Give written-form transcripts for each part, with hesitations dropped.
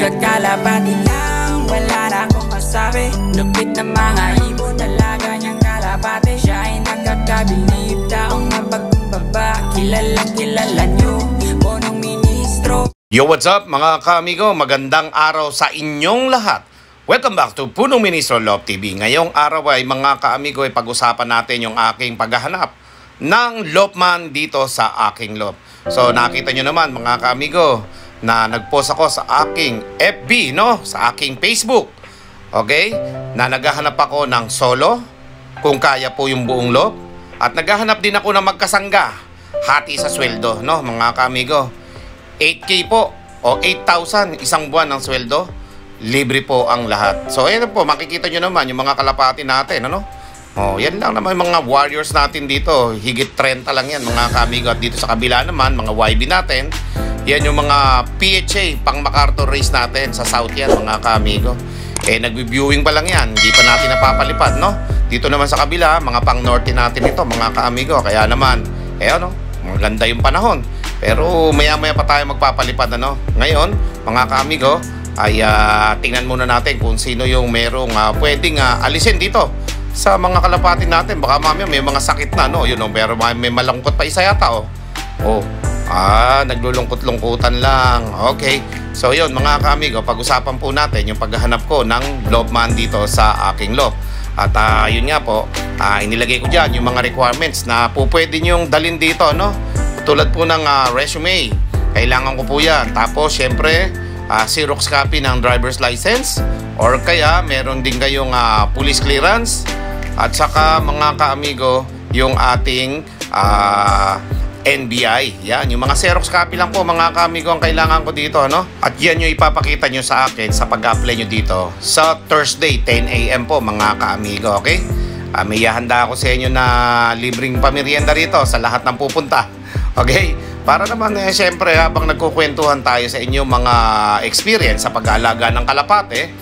nagkakalapati lang, wala na akong masabi. Lupit na mga ibon, dalaga niyang kalapati. Siya ay nakakabilib, taong mapagkumbaba. Kilalang kilala niyo, punong ministro. Yo, what's up mga kaamigo? Magandang araw sa inyong lahat. Welcome back to Punong Ministro Love TV. Ngayong araw ay mga kaamigo ay pag-usapan natin yung aking paghahanap ng Lopman dito sa aking Lop. So nakita nyo naman mga kaamigo na nag-post ako sa aking FB, no? Sa aking Facebook. Okay? Na naghahanap ako ng solo, kung kaya po yung buong Lop. At naghahanap din ako ng magkasangga, hati sa sweldo, no? Mga kaamigo, 8K po o 8,000 isang buwan ng sweldo. Libre po ang lahat. So ayan po, makikita nyo naman yung mga kalapati natin, ano? Oh, yan lang naman yung mga warriors natin dito. Higit 30 lang yan mga kaamigo. At dito sa kabila naman, mga YB natin, yan yung mga PHA, pang MacArthur race natin sa South yan mga kaamigo. Eh, nag-viewing pa lang yan, hindi pa natin napapalipad, no? Dito naman sa kabila, mga pang norte natin ito mga kaamigo. Kaya naman, ano, maganda yung panahon. Pero maya-maya pa tayo magpapalipad, ano? Ngayon, mga kaamigo, ay tingnan muna natin kung sino yung merong pwedeng alisin dito sa mga kalapati natin. Baka mamaya may mga sakit na, no? Yun, no? Pero may malungkot pa isa yata, oh. Oh, naglulungkot-lungkutan lang. Okay. So yun mga kaamigo, pag-usapan po natin yung paghahanap ko ng Lopman dito sa aking Lop. At yun nga po, inilagay ko dyan yung mga requirements na po pwede nyong dalhin dito, no? Tulad po ng resume, kailangan ko po yan. Tapos syempre, Xerox copy ng driver's license, or kaya meron din kayong police clearance. At saka mga kaamigo, yung ating NBI. Yan, yung mga Xerox copy lang po mga kaamigo ang kailangan ko dito, no? At yan yung ipapakita nyo sa akin sa pag-apply nyo dito sa Thursday 10 AM po mga kaamigo, okay? May handa ako sa inyo na libreng pamerienda rito sa lahat ng pupunta, okay? Para naman syempre habang nagkukwentuhan tayo sa inyo mga experience sa pag-aalaga ng kalapate,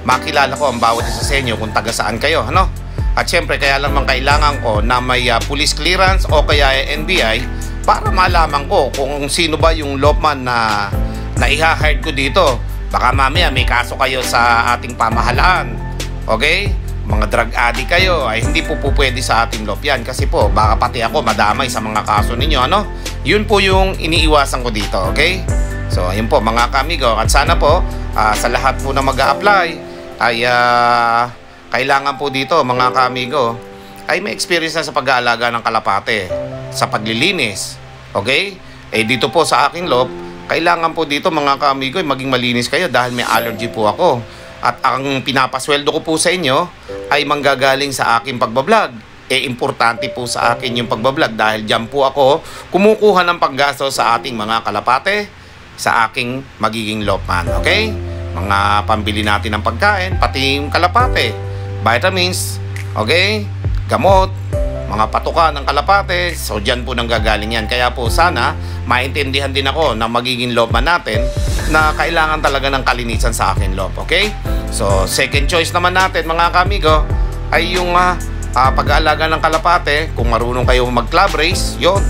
makilala ko ang bawat isa sa inyo kung taga saan kayo, ano? At syempre kaya lang kailangan ko na may police clearance o kaya NBI para malaman ko kung sino ba yung Lopman na i-hire ko dito. Baka mamaya may kaso kayo sa ating pamahalaan, okay? Mga drug addict kayo, ay hindi po pwede sa ating Lop yan. Kasi po, baka pati ako madamay sa mga kaso ninyo, ano? Yun po yung iniiwasan ko dito, okay? So, ayun po mga kaamigo. At sana po, sa lahat po na mag-a-apply, ay kailangan po dito mga kaamigo, ay may experience na sa pag-aalaga ng kalapate, sa paglilinis, okay? Dito po sa aking Lop, kailangan po dito mga kaamigo, maging malinis kayo dahil may allergy po ako. At ang pinapasweldo ko po sa inyo ay manggagaling sa aking pagbablog. Importante po sa akin yung pagbablog dahil dyan po ako kumukuha ng paggasto sa ating mga kalapate, sa aking magiging Lopman, okay? Mga pambili natin ng pagkain, pati yung kalapate, vitamins, okay? Gamot, mga patuka ng kalapate, so dyan po nanggagaling yan. Kaya po sana maintindihan din ako na magiging Lopman natin na kailangan talaga ng kalinisan sa akin Lop, okay? So second choice naman natin mga kaamigo ay yung pag-aalaga ng kalapate. Kung marunong kayo mag club race, yun,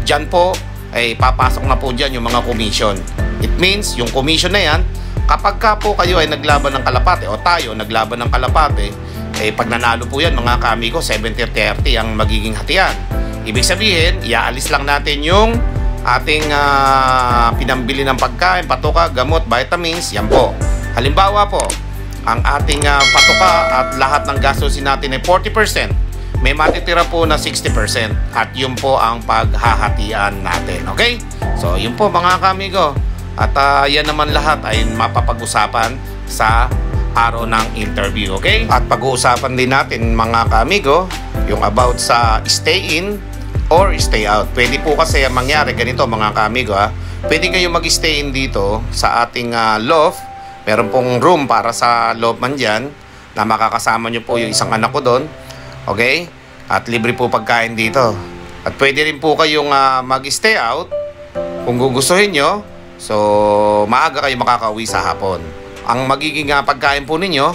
dyan po ay papasok na po dyan yung mga commission. It means yung commission na yan, kapag ka po kayo ay naglaban ng kalapate o tayo naglaban ng kalapate, pag nanalo po yan mga kaamigo, 70-30 ang magiging hatian. Ibig sabihin, iaalis lang natin yung ating pinambili ng pagkain, patuka, gamot, vitamins, yan po. Halimbawa po, ang ating patuka at lahat ng gastusin natin ay 40%. May matitira po na 60%. At yun po ang paghahatian natin, okay? So, yun po mga kaamigo. At yan naman lahat ay mapapag-usapan sa araw ng interview, okay? At pag-uusapan din natin mga kaamigo yung about sa stay in or stay out. Pwede po kasi mangyari ganito mga kaamigo, pwede kayo mag-stay in dito sa ating loft. Meron pong room para sa Lopman dyan na makakasama nyo po yung isang anak ko doon, okay? At libre po pagkain dito. At pwede rin po kayong mag-stay out kung gugustuhin nyo. So maaga kayo makakauwi sa hapon. Ang magiging pagkain po ninyo,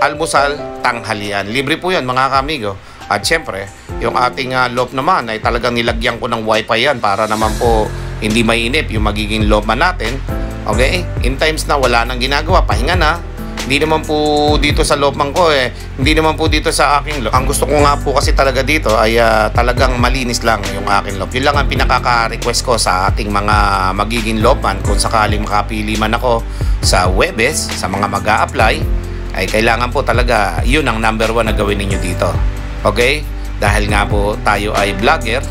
almusal, tanghalian. Libre po yan mga kaamigo. At syempre, yung ating Lop naman ay talagang nilagyan ko ng wifi yan para naman po hindi mainip yung magiging Lopman natin. Okay? In times na wala nang ginagawa, pahinga na. Hindi naman po dito sa looban ko hindi naman po dito sa aking loob. Ang gusto ko nga po kasi talaga dito ay talagang malinis lang yung aking loob. Yun lang ang pinakaka-request ko sa ating mga magiging looban. Kung sakaling makapili man ako sa Webes, sa mga mag-a-apply, ay kailangan po talaga yun ang number 1 na gawin ninyo dito. Okay? Dahil nga po tayo ay vlogger,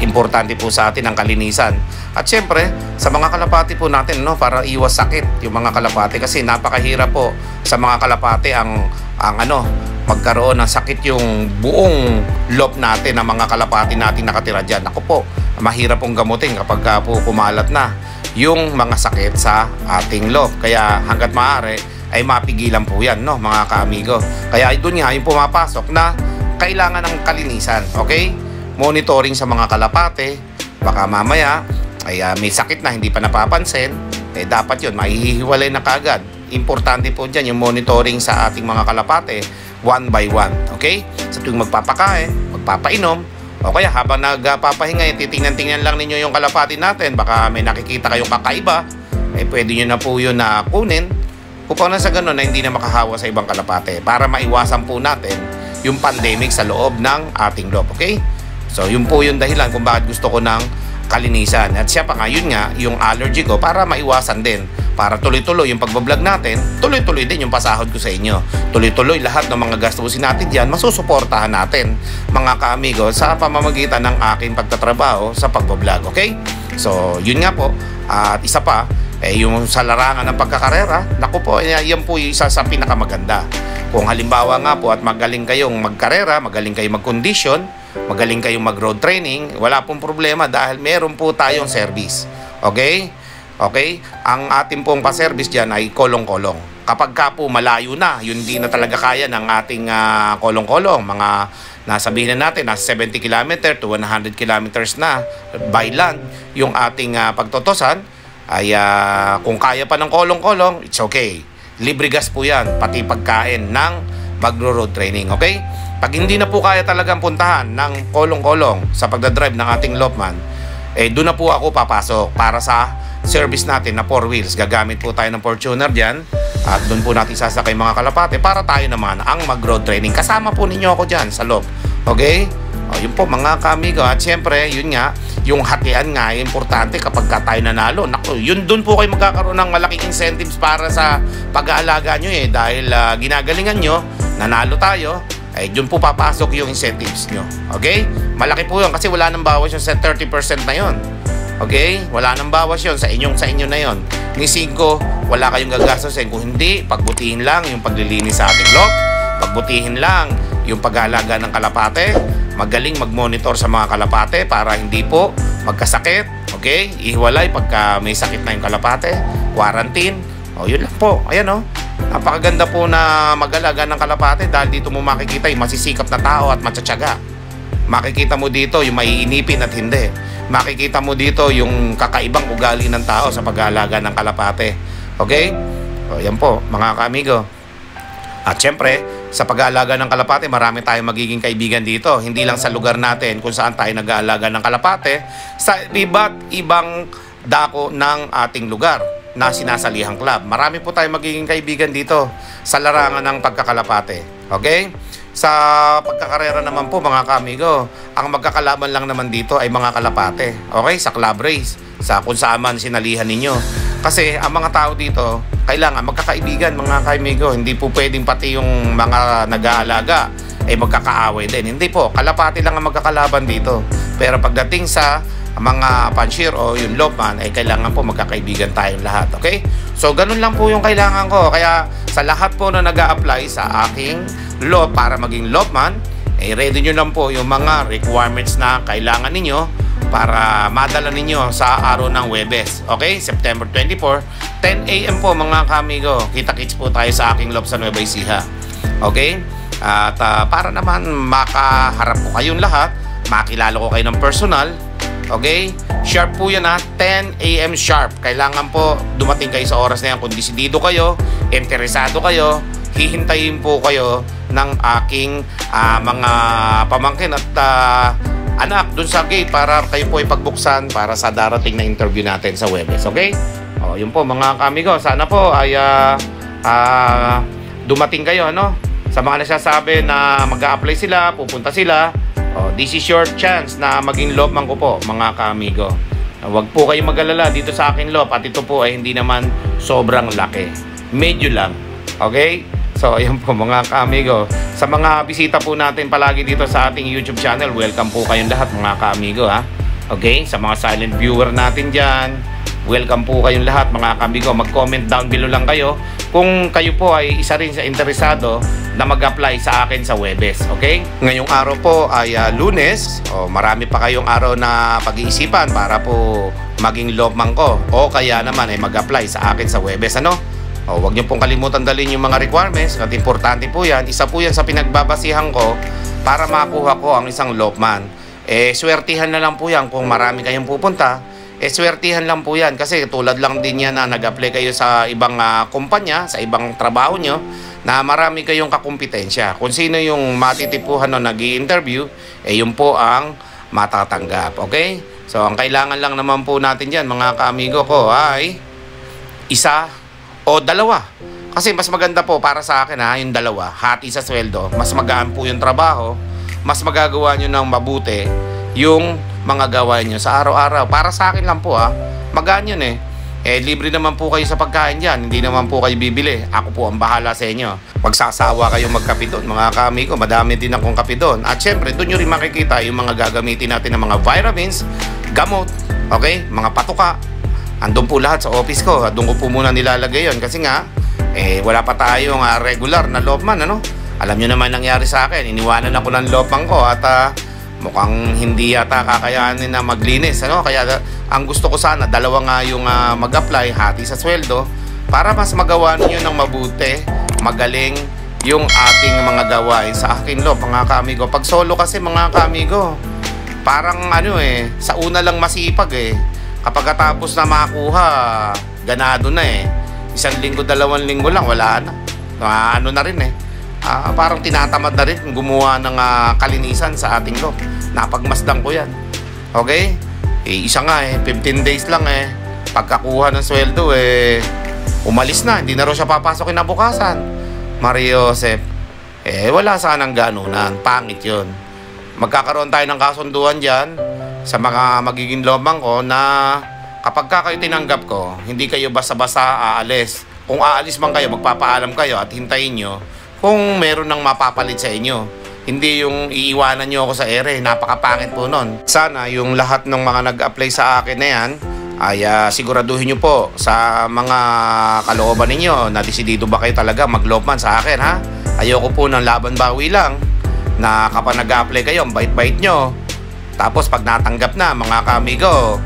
importante po sa atin ang kalinisan. At syempre, sa mga kalapati po natin, no, para iwas sakit yung mga kalapati, kasi napakahirap po sa mga kalapati ang magkaroon ng sakit yung buong loob natin, ng mga kalapati natin nakatira dyan. Ako po, mahirap pong gamutin kapag po kumalat na yung mga sakit sa ating loob. Kaya hanggat maaari ay mapigilan po yan, no, mga kaamigo. Kaya doon nga yung pumapasok na kailangan ng kalinisan, okay? Monitoring sa mga kalapate, baka mamaya ay may sakit na hindi pa napapansin, dapat yun, mahihiwalay na kagad. Importante po dyan yung monitoring sa ating mga kalapate, 1 by 1, okay? Sa tuwing magpapakain, magpapainom, o kaya habang nagpapahinga, titingnan-tingnan lang ninyo yung kalapati natin, baka may nakikita kayong kakaiba, pwede nyo na po yun na kunin, upang na sa ganun na hindi na makahawa sa ibang kalapate, para maiwasan po natin yung pandemic sa loob ng ating loob, okay? So, yun po yung dahilan kung bakit gusto ko ng kalinisan. At siya pa nga, yun nga, yung allergy ko para maiwasan din. Para tuloy-tuloy yung pagbablog natin, tuloy-tuloy din yung pasahod ko sa inyo. Tuloy-tuloy lahat ng mga gastusin natin diyan, masusuportahan natin, mga kaamigo, sa pamamagitan ng aking pagtatrabaho sa pagbablog, okay? So, yun nga po. At isa pa, yung sa larangan ng pagkakarera, naku po, yan po yung isa sa pinakamaganda. Kung halimbawa nga po at magaling kayong magkarera, magaling kayong mag-condition, magaling kayong mag-road training, wala pong problema dahil meron po tayong service. Okay? Okay? Ang ating pong pa-service dyan ay kolong-kolong. Kapag ka po malayo na, yun di na talaga kaya ng ating kolong-kolong. Mga nasabihin na natin, nasa 70 km to 100 kilometers na by land yung ating pagtotosan, ay kung kaya pa ng kolong-kolong, it's okay. Libre gas po yan, pati pagkain ng magro-road training, okay? Pag hindi na po kaya talagang puntahan ng kolong-kolong sa pagdadrive ng ating lopman, doon na po ako papasok para sa service natin na 4 wheels. Gagamit po tayo ng Fortuner dyan at doon po natin sasakay mga kalapate para tayo naman ang mag-road training. Kasama po ninyo ako dyan sa loob, okay? Yun po mga kamigo. At syempre, yun nga, yung hatian nga, importante kapag ka tayo nanalo. Naku, yun dun po kayo magkakaroon ng malaking incentives para sa pag-aalaga nyo dahil ginagalingan nyo, nanalo tayo, dun po papasok yung incentives nyo. Okay? Malaki po yun kasi wala nang bawas yun sa 30% na yun. Okay? Wala nang bawas yun sa inyo na yun. Ni 5, wala kayong gagastosin. Kung hindi, pagbutihin lang yung paglilinis sa ating loob, pagbutihin lang yung pag-aalaga ng kalapate, magaling mag-monitor sa mga kalapate para hindi po magkasakit, okay? Ihiwalay pagka may sakit na yung kalapate, quarantine, yun lang po. Ayan napakaganda po na mag-alaga ng kalapate dahil dito mo makikita yung masisikap na tao at matsatsaga. Makikita mo dito yung maiinipin at hindi. Makikita mo dito yung kakaibang ugali ng tao sa pag-aalaga ng kalapate, okay? Yan po mga kaamigo. At syempre, sa pag-aalaga ng kalapate, marami tayong magiging kaibigan dito. Hindi lang sa lugar natin kung saan tayo nag-aalaga ng kalapate, sa iba't ibang dako ng ating lugar na sinasalihan club. Marami po tayong magiging kaibigan dito sa larangan ng pagkakalapate. Okay? Sa pagkakarera naman po mga kamigo, ang magkakalaban lang naman dito ay mga kalapate. Okay? Sa club race, sa kung saan man sinalihan ninyo. Kasi ang mga tao dito, kailangan magkakaibigan mga kamigo. Hindi po pwedeng pati yung mga nag-aalaga ay magkakaaway din. Hindi po, kalapati lang ang magkakalaban dito. Pero pagdating sa mga panshir o yung lopman, ay kailangan po magkakaibigan tayong lahat. Okay? So, ganun lang po yung kailangan ko. Kaya sa lahat po na nag-a-apply sa aking law para maging lopman, ready nyo lang po yung mga requirements na kailangan ninyo para madala ninyo sa araw ng Huwebes. Okay? September 24, 10 AM po mga kamigo. Kita-kits po tayo sa aking loob sa Nueva Ecija. Okay? At para naman makaharap ko kayong lahat, makilala ko kayo ng personal. Okay? Sharp po yan 10 AM sharp. Kailangan po dumating kayo sa oras na yan. Kung desidido kayo, interesado kayo, hihintayin po kayo ng aking mga pamangkin at anak dun sa gate para kayo po ipagbuksan para sa darating na interview natin sa Huwebes. Okay? Yun po mga kamigo, sana po ay dumating kayo, ano? Sa mga nagsasabi na mag-a-apply sila, pupunta sila, this is your chance na maging lopman ko po mga kamigo. Huwag po kayong mag-alala dito sa akin lop, at ito po ay hindi naman sobrang laki, medyo lang. Okay? So ayun po mga kamigo, sa mga bisita po natin palagi dito sa ating YouTube channel, welcome po kayong lahat mga kamigo, ha? Okay? Sa mga silent viewer natin dyan, welcome po kayong lahat mga kamigo. Mag-comment down below lang kayo kung kayo po ay isa rin sa interesado na mag-apply sa akin sa Huwebes. Okay? Ngayong araw po ay Lunes. Marami pa kayong araw na pag-iisipan para po maging lopman ko. O kaya naman ay mag-apply sa akin sa Huwebes. Ano? Huwag niyo pong kalimutan dalhin yung mga requirements. At importante po yan. Isa po yan sa pinagbabasihan ko para makuha ko ang isang lopman. Swertihan na lang po yan kung marami kayong pupunta. Swertihan lang po yan kasi tulad lang din yan na nag-apply kayo sa ibang kumpanya, sa ibang trabaho nyo na marami kayong kakumpetensya. Kung sino yung matitipuhan o nag-i-interview, yun po ang matatanggap. Okay? So ang kailangan lang naman po natin dyan mga kaamigo ko ay isa o dalawa. Kasi mas maganda po para sa akin yung dalawa, hati sa sweldo, mas magaan po yung trabaho, mas magagawa nyo ng mabuti yung mga gawain nyo sa araw-araw. Para sa akin lang po magaan yun libre naman po kayo sa pagkain dyan, hindi naman po kayo bibili, ako po ang bahala sa inyo. Magsasawa kayo magkape doon mga kami ko, madami din akong kape doon. At syempre doon nyo rin makikita yung mga gagamitin natin ng mga vitamins, gamot, okay, mga patuka. Andun po lahat sa office ko, doon ko po muna nilalagay yun kasi nga wala pa tayong regular na lopman, ano. Alam nyo naman nangyari sa akin, iniwanan ako ng lopman ko at mukhang hindi yata kakayanin na maglinis, ano? Kaya ang gusto ko sana, dalawa nga yung mag-apply, hati sa sweldo, para mas magawa niyo ng mabuti, magaling yung ating mga gawain sa akin lop, mga kaamigo. Pag solo kasi mga kaamigo, parang sa una lang masipag kapag tapos na makuha, ganado na isang linggo, 2 linggo lang, wala na. Na rin parang tinatamad na rin gumawa ng kalinisan sa ating loob. Napagmasdan ko yan. Okay? Isa nga 15 days lang pagkakuha ng sweldo umalis na. Hindi na rin siya papasok kinabukasan. Mario Joseph, wala sanang ganunan. Pangit yun. Magkakaroon tayo ng kasunduan dyan sa mga magiging lomang ko na kapag kayo tinanggap ko, hindi kayo basta-basta aalis. Kung aalis man kayo, magpapaalam kayo at hintayin nyo kung meron nang mapapalit sa inyo. Hindi yung iiwanan nyo ako sa ere. Napakapangit po nun. Sana yung lahat ng mga nag-apply sa akin na yan ay siguraduhin nyo po sa mga kalooban ninyo na desidido ba kayo talaga mag-lopman sa akin, ha? Ayoko po ng laban bawi lang na kapag nag-apply kayo, ang bait-bait nyo. Tapos pag natanggap na mga kamigo,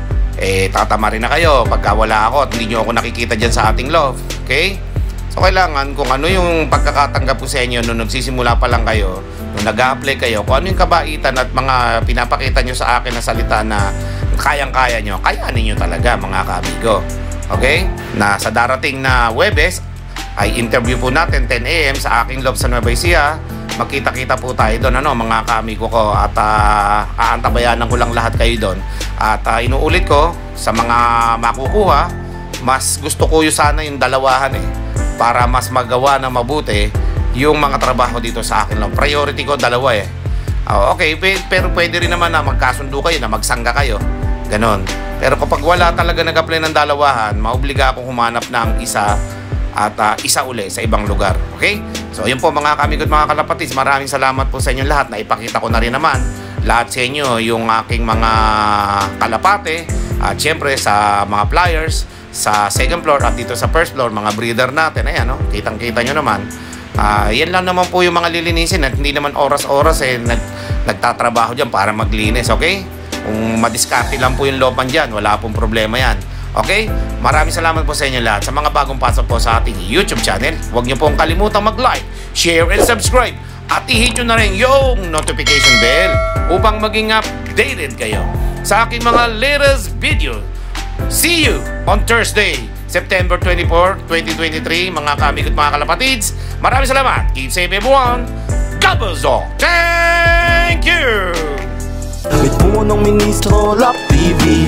tatama rin na kayo pagka wala ako at hindi nyo ako nakikita dyan sa ating love. Okay? So kailangan kung ano yung pagkakatanggap ko sa inyo nung nagsisimula pa lang kayo, nung nag-a-apply kayo, kung ano yung kabaitan at mga pinapakita nyo sa akin na salita na kayang-kaya nyo, kayanin nyo talaga mga kamigo. Okay? Na sa darating na Huwebes ay interview po natin 10 AM sa aking love sa Nueva Ecija. Magkita-kita po tayo doon, mga kamigo ko, at aantabayanan ko lang lahat kayo doon. At inuulit ko sa mga makukuha, mas gusto ko yung sana yung dalawahan para mas magawa na mabuti yung mga trabaho dito sa akin lang. Priority ko dalawa okay, pero pwede rin naman na magkasundo kayo, na magsangga kayo, ganon. Pero kapag wala talaga nag-apply ng dalawahan, maobliga akong humanap ng isa at isa uli sa ibang lugar. Okay? So yun po mga kamigo at mga kalapatids, maraming salamat po sa inyong lahat. Na ipakita ko na rin naman lahat sa inyo yung aking mga kalapate, at syempre sa mga flyers sa second floor at dito sa first floor, mga breeder natin. Ayan, kitang-kita nyo naman. Yan lang naman po yung mga lilinisin at hindi naman oras-oras nagtatrabaho dyan para maglinis. Okay? Kung madiskarte lang po yung looban dyan, wala pong problema yan. Okay? Maraming salamat po sa inyo lahat. Sa mga bagong pasok po sa ating YouTube channel, huwag nyo pong kalimutang mag-like, share, and subscribe. At i-hit nyo na rin yung notification bell upang maging updated kayo sa aking mga latest video. See you on Thursday, September 24, 2023, mga kamigo at mga kalapatids. Maraming salamat. Keep safe everyone. God bless all. Thank you. With punong ministro, Love TV.